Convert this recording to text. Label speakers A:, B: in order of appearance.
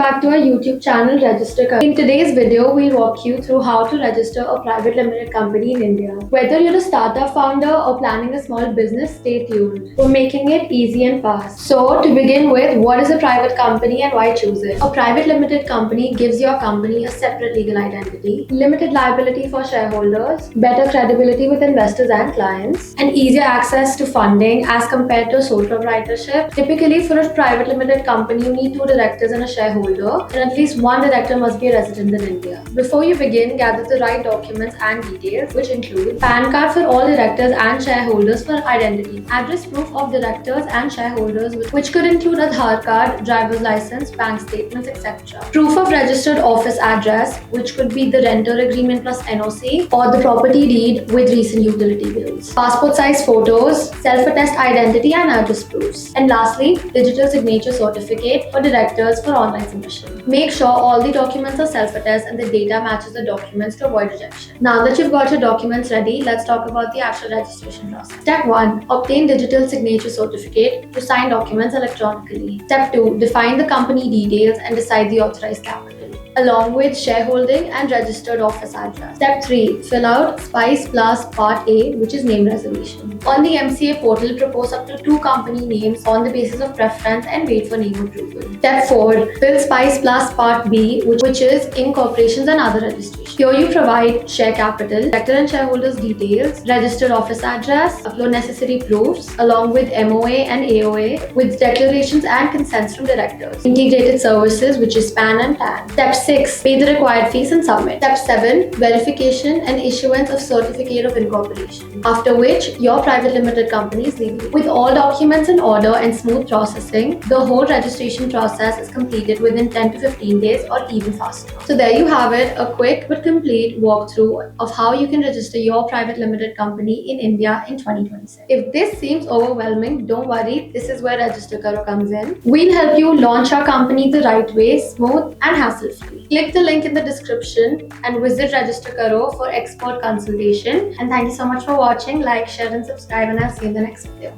A: back to our YouTube channel Register Karo. In today's video, we'll walk you through how to register a private limited company in India. Whether you're a startup founder or planning a small business, stay tuned. We're making it easy and fast. So to begin with, what is a private company and why choose it? A private limited company gives your company a separate legal identity, limited liability for shareholders, better credibility with investors and clients, and easier access to funding as compared to sole proprietorship. Typically, for a private limited company, you need 2 directors and a shareholder, and at least 1 director must be a resident in India. Before you begin, gather the right documents and details, which include PAN card for all directors and shareholders for identity, address proof of directors and shareholders, which could include Aadhaar card, driver's license, bank statements, etc. Proof of registered office address, which could be the renter agreement plus NOC or the property deed with recent utility bills. Passport size photos, self-attest identity and address proofs. And lastly, digital signature certificate for directors for online submission. Make sure all the documents are self-attest and the data matches the documents to avoid rejection. Now that you've got your documents ready, let's talk about the actual registration process. Step 1. Obtain digital signature certificate to sign documents electronically. Step 2. Define the company details and decide the authorized capital, along with shareholding and registered office address. Step 3. Fill out Spice Plus Part A, which is name reservation. On the MCA portal, propose up to 2 company names on the basis of preference and wait for name approval. Step 4. Fill Spice Plus Part B, which is incorporations and other registration. Here you provide share capital, director and shareholders details, registered office address, upload necessary proofs along with MOA and AOA with declarations and consents from directors. Integrated services, which is PAN and TAN. Step 6. Pay the required fees and submit. Step 7. Verification and issuance of certificate of incorporation. After which, your private limited company is legal. With all documents in order and smooth processing, the whole registration process is completed within 10 to 15 days or even faster. So there you have it, a quick but complete walkthrough of how you can register your private limited company in India in 2026. If this seems overwhelming, don't worry, this is where Register Karo comes in. We'll help you launch your company the right way, smooth and hassle-free. Click the link in the description and visit Register Karo for expert consultation. And thank you so much for watching. Like, share and subscribe, and I'll see you in the next video.